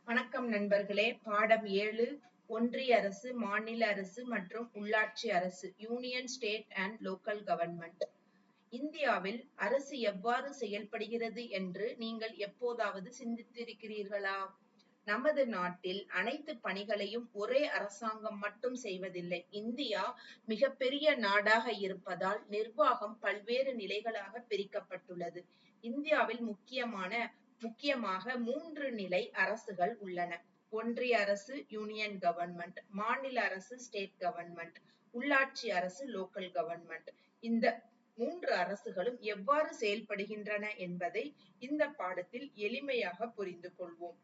வணக்கம் நண்பர்களே. பாடம் 7 ஒன்றிய அரசு, மாநில அரசு மற்றும் உள்ளாட்சி அரசு union state and local government. இந்தியாவில் அரசு எவ்வாறு செயல்படுகிறது என்று நீங்கள் எப்போதாவது சிந்தித்திருக்கிறீர்களா? நமது நாட்டில் அனைத்து பணிகளையும் ஒரே அரசாங்கம் மட்டும் செய்வதில்லை. இந்தியா மிகப்பெரிய நாடாக இருப்பதால் நிர்வாகம் பல்வேறு நிலைகளாக பிரிக்கப்பட்டுள்ளது. இந்தியாவில் முக்கியமாக 3 நிலை அரசுகள் உள்ளன. ஒன்றிய அரசு யூனியன் கவர்ன்மெண்ட், மாநில அரசு ஸ்டேட் கவர்ன்மெண்ட், உள்ளாட்சி அரசு லோக்கல் கவர்ன்மெண்ட். இந்த 3 அரசுகளும் எவ்வாறு செயல்படுகின்றன என்பதை இந்த பாடத்தில் எளிமையாக புரிந்து கொள்வோம்.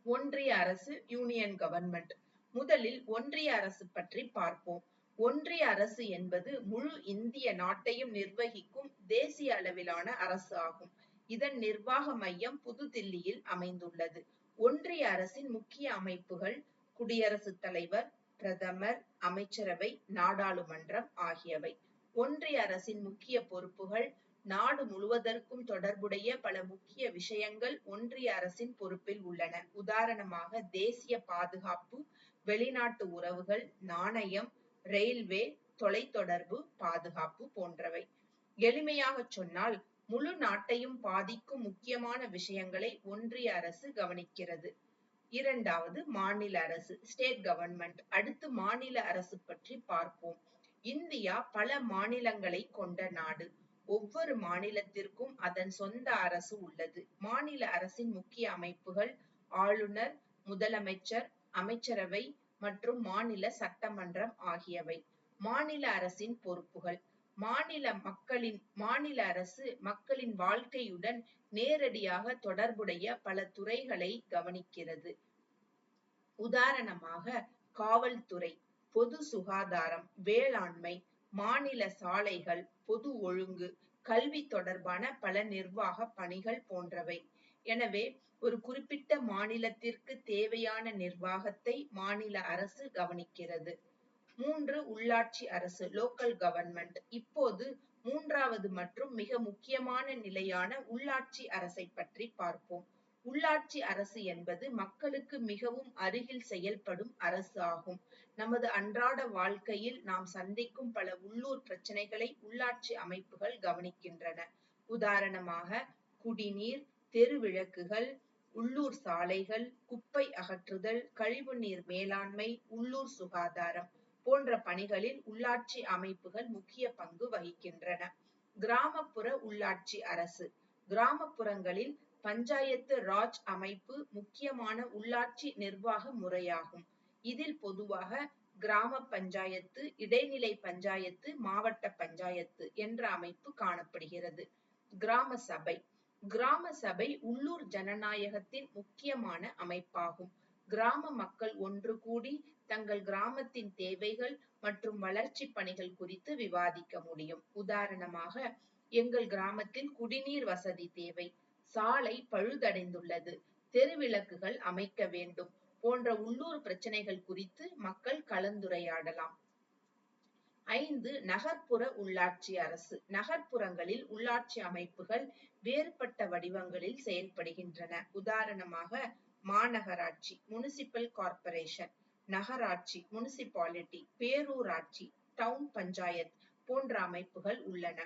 ஒன்றிய அரசு யூனியன் கவர்ன்மெண்ட். முதலில் ஒன்றிய அரசு பற்றி பார்ப்போம். ஒன்றிய அரசு என்பது முழு இந்திய நாட்டையும் நிர்வகிக்கும் தேசிய அளவிலான அரசு ஆகும். இதன் நிர்வாக மையம் புதுதில்லியில் அமைந்துள்ளது. ஒன்றிய அரசின் முக்கிய அமைப்புகள் குடியரசுத் தலைவர், பிரதமர், அமைச்சரவை, நாடாளுமன்றம் ஆகியவை. ஒன்றிய அரசின் முக்கிய பொறுப்புகள் நாடு முழுவதற்கும் தொடர்புடைய பல முக்கிய விஷயங்கள் ஒன்றிய அரசின் பொறுப்பில் உள்ளன. உதாரணமாக தேசிய பாதுகாப்பு, வெளிநாட்டு உறவுகள், நாணயம், ரயில்வே, தொலைத்தொடர்பு, பாதுகாப்பு போன்றவை. எளிமையாக சொன்னால் முழு நாட்டையும் பாதிக்கும் முக்கியமான விஷயங்களை ஒன்றிய அரசு கவனிக்கிறது. இரண்டாவது மாநில அரசு ஸ்டேட் கவர்ன்மெண்ட். அடுத்து மாநில அரசு பற்றி பார்ப்போம். இந்தியா பல மாநிலங்களை கொண்ட நாடு. ஒவ்வொரு மாநிலத்திற்கும் அதன் சொந்த அரசு உள்ளது. மாநில அரசின் முக்கிய அமைப்புகள் ஆளுநர், முதலமைச்சர், அமைச்சரவை மற்றும் மாநில சட்டமன்றம் ஆகியவை. மாநில அரசின் பொறுப்புகள் மாநில அரசு மக்களின் வாழ்க்கையுடன் நேரடியாக தொடர்புடைய பல துறைகளை கவனிக்கிறது. உதாரணமாக காவல்துறை, பொது சுகாதாரம், வேளாண்மை, மாநில சாலைகள், பொது ஒழுங்கு, கல்வி தொடர்பான பல நிர்வாக பணிகள் போன்றவை. எனவே ஒரு குறிப்பிட்ட மாநிலத்திற்கு தேவையான நிர்வாகத்தை மாநில அரசு கவனிக்கிறது. 3 உள்ளாட்சி அரசு லோக்கல் கவர்ன்மெண்ட். இப்போது மூன்றாவது மற்றும் மிக முக்கியமான நிலையான உள்ளாட்சி அரசை பற்றி பார்ப்போம். உள்ளாட்சி அரசு என்பது மக்களுக்கு மிகவும் அருகில் செயல்படும் அரசு ஆகும். நமது அன்றாட வாழ்க்கையில் நாம் சந்திக்கும் பல உள்ளூர் பிரச்சனைகளை உள்ளாட்சி அமைப்புகள் கவனிக்கின்றன. உதாரணமாக குடிநீர், தெரு விளக்குகள், உள்ளூர் சாலைகள், குப்பை அகற்றுதல், கழிவுநீர் மேலாண்மை, உள்ளூர் சுகாதாரம் போன்ற பணிகளில் உள்ளாட்சி அமைப்புகள் முக்கிய பங்கு வகிக்கின்றன. கிராமப்புற உள்ளாட்சி அரசு. கிராமப்புறங்களில் பஞ்சாயத்து ராஜ் அமைப்பு முக்கியமான உள்ளாட்சி நிர்வாக முறையாகும். இதில் பொதுவாக கிராம பஞ்சாயத்து, இடைநிலை பஞ்சாயத்து, மாவட்ட பஞ்சாயத்து என்ற அமைப்பு காணப்படுகிறது. கிராம சபை. கிராம சபை உள்ளூர் ஜனநாயகத்தின் முக்கியமான அமைப்பாகும். கிராம மக்கள் ஒன்று கூடி தங்கள் கிராமத்தின் தேவைகள் மற்றும் வளர்ச்சி பணிகள் குறித்து விவாதிக்க முடியும். உதாரணமாக எங்கள் கிராமத்தில் குடிநீர் வசதி தேவை, சாலை பழுதடைந்துள்ளது, தெருவிளக்குகள் அமைக்க வேண்டும் போன்ற உள்ளூர் பிரச்சனைகள் குறித்து மக்கள் கலந்துரையாடலாம். 5 நகர்ப்புற உள்ளாட்சி அரசு. நகர்ப்புறங்களில் உள்ளாட்சி அமைப்புகள் வேறுபட்ட வடிவங்களில் செயல்படுகின்றன. உதாரணமாக மாநகராட்சி முனிசிபல் கார்ப்பரேஷன், நகராட்சி முனிசிபாலிட்டி, பேரூராட்சி டவுன் பஞ்சாயத் போன்ற அமைப்புகள் உள்ளன.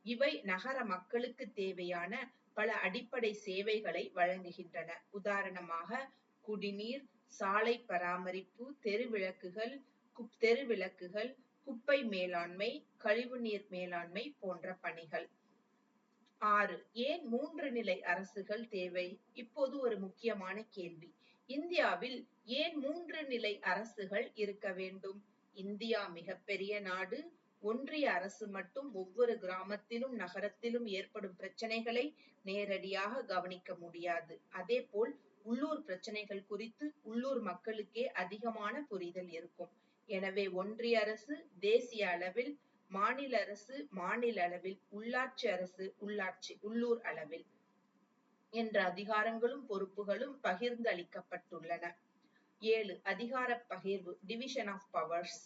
இவை நகர மக்களுக்கு தேவையான பல அடிப்படை சேவைகளை வழங்குகின்றன. உதாரணமாக குடிநீர், சாலை பராமரிப்பு, தெருவிளக்குகள், குப்பை மேலாண்மை, கழிவுநீர் மேலாண்மை போன்ற பணிகள். 6 ஏன் 3 நிலை அரசுகள் தேவை? இப்போது ஒரு முக்கியமான கேள்வி. இந்தியாவில் ஏன் 3 நிலை அரசுகள் இருக்க வேண்டும்? இந்தியா மிகப்பெரிய நாடு. ஒன்றிய அரசு மட்டும் ஒவ்வொரு கிராமத்திலும் நகரத்திலும் ஏற்படும் பிரச்சனைகளை நேரடியாக கவனிக்க முடியாது. அதேபோல் உள்ளூர் பிரச்சனைகள் குறித்து உள்ளூர் மக்களுக்கே அதிகமான புரிதல் இருக்கும். எனவே ஒன்றிய அரசு தேசிய அளவில், மாநில அரசு மாநில அளவில், உள்ளாட்சி அரசு உள்ளூர் அளவில் என்ற அதிகாரங்களும் பொறுப்புகளும் பகிர்ந்து அளிக்கப்பட்டுள்ளன. 7 அதிகார பகிர்வு டிவிஷன் ஆஃப் பவர்ஸ்.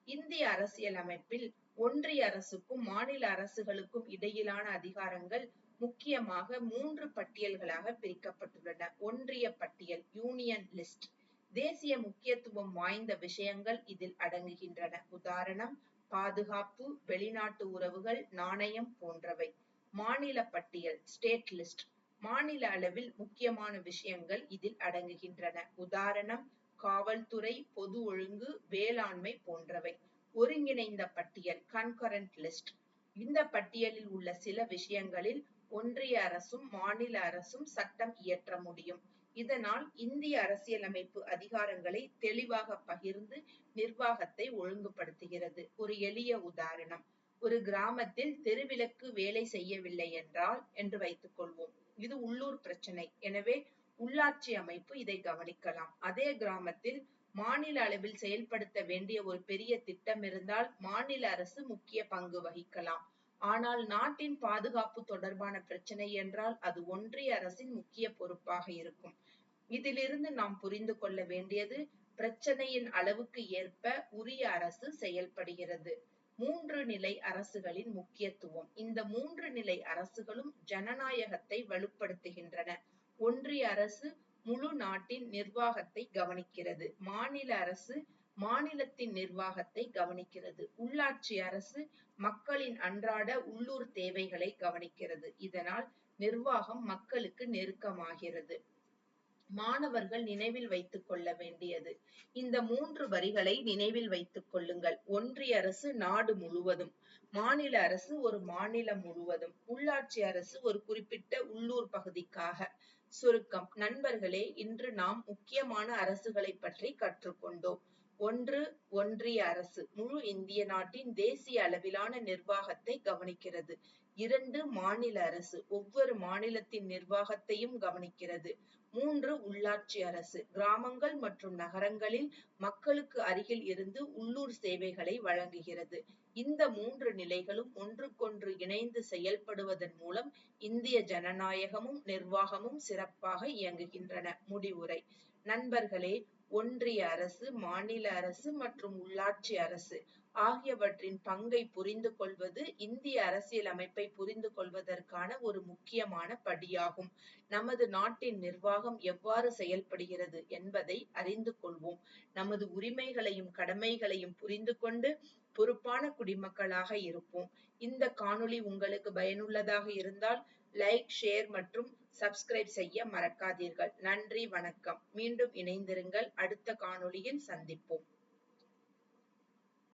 இந்திய அரசியலமைப்பில் ஒன்றிய அரசுக்கும் மாநில அரசுகளுக்கும் இடையிலான அதிகாரங்கள் முக்கியமாக 3 பட்டியல்களாக பிரிக்கப்பட்டுள்ளன. ஒன்றிய பட்டியல் யூனியன் லிஸ்ட். தேசிய முக்கியத்துவம் வாய்ந்த விஷயங்கள் இதில் அடங்குகின்றன. உதாரணம் பாதுகாப்பு, வெளிநாட்டு உறவுகள், நாணயம் போன்றவை. மாநில பட்டியல் ஸ்டேட் லிஸ்ட். மாநில அளவில் முக்கியமான விஷயங்கள் இதில் அடங்குகின்றன. உதாரணம் காவல்துறை, பொது ஒழுங்கு, வேளாண்மை போன்றவை. ஒருங்கிணைந்த பட்டியல் கன்கரண்ட் லிஸ்ட். இந்த பட்டியலில் உள்ள சில விஷயங்களில் ஒன்றிய அரசும் மாநில அரசும் சட்டம் இயற்ற முடியும். இதனால் இந்திய அரசியலமைப்பு அதிகாரங்களை தெளிவாக பகிர்ந்து நிர்வாகத்தை ஒழுங்குபடுத்துகிறது. ஒரு எளிய உதாரணம், ஒரு கிராமத்தில் தெருவிளக்கு வேலை செய்யவில்லை என்றால் என்று வைத்துக் கொள்வோம். இது உள்ளூர் பிரச்சனை. எனவே உள்ளாட்சி அமைப்பு இதை கவனிக்கலாம். அதே கிராமத்தில் மாநில அளவில் செயல்படுத்த வேண்டிய ஒரு பெரிய திட்டம் இருந்தால் மாநில அரசு முக்கிய பங்கு வகிக்கலாம். ஆனால் நாட்டின் பாதுகாப்பு தொடர்பான பிரச்சனை என்றால் அது ஒன்றிய அரசின் முக்கிய பொறுப்பாக இருக்கும். இதிலிருந்து நாம் புரிந்து கொள்ள வேண்டியது பிரச்சனையின் அளவுக்கு ஏற்ப உரிய அரசு செயல்படுகிறது. 3 நிலை அரசுகளின் முக்கியத்துவம். இந்த 3 நிலை அரசுகளும் ஜனநாயகத்தை வலுப்படுத்துகின்றன. ஒன்றிய அரசு முழு நாட்டின் நிர்வாகத்தை கவனிக்கிறது. மாநில அரசு மாநிலத்தின் நிர்வாகத்தை கவனிக்கிறது. உள்ளாட்சி அரசு மக்களின் அன்றாட உள்ளூர் தேவைகளை கவனிக்கிறது. இதனால் நிர்வாகம் மக்களுக்கு நெருக்கமாகிறது. மாணவர்கள் நினைவில் வைத்துக் கொள்ள வேண்டியது இந்த 3 வரிகளை நினைவில் வைத்துக் கொள்ளுங்கள். ஒன்றிய அரசு நாடு முழுவதும், மாநில அரசு ஒரு மாநிலம் முழுவதும், உள்ளாட்சி அரசு ஒரு குறிப்பிட்ட உள்ளூர் பகுதிக்காக. சுருக்கம். நண்பர்களே, இன்று நாம் முக்கியமான அரசுகளை பற்றி கற்றுக்கொண்டோம். 1. ஒன்றிய அரசு முழு இந்திய நாட்டின் தேசிய அளவிலான நிர்வாகத்தை கவனிக்கிறது. 2. மாநில அரசு ஒவ்வொரு மாநிலத்தின் நிர்வாகத்தையும் கவனிக்கிறது. 3. உள்ளாட்சி அரசு கிராமங்கள் மற்றும் நகரங்களில் மக்களுக்கு அருகில் இருந்து உள்ளூர் சேவைகளை வழங்குகிறது. இந்த 3 நிலைகளும் ஒன்றுக்கொன்று இணைந்து செயல்படுவதன் மூலம் இந்திய ஜனநாயகமும் நிர்வாகமும் சிறப்பாக இயங்குகின்றன. முடிவுரை. நண்பர்களே, ஒன்றிய அரசு, மாநில அரசு மற்றும் உள்ளாட்சி அரசு ஆகியவற்றின் பங்கை புரிந்து கொள்வது இந்திய அரசியல் அமைப்பை புரிந்து கொள்வதற்கான ஒரு முக்கியமான படியாகும். நமது நாட்டின் நிர்வாகம் எவ்வாறு செயல்படுகிறது என்பதை அறிந்து கொள்வோம். நமது உரிமைகளையும் கடமைகளையும் புரிந்து கொண்டு பொறுப்பான குடிமக்களாக இருப்போம். இந்த காணொளி உங்களுக்கு பயனுள்ளதாக இருந்தால் லைக், ஷேர் மற்றும் சப்ஸ்கிரைப் செய்ய மறக்காதீர்கள். நன்றி, வணக்கம். மீண்டும் இணைந்திருங்கள். அடுத்த காணொளியில் சந்திப்போம்.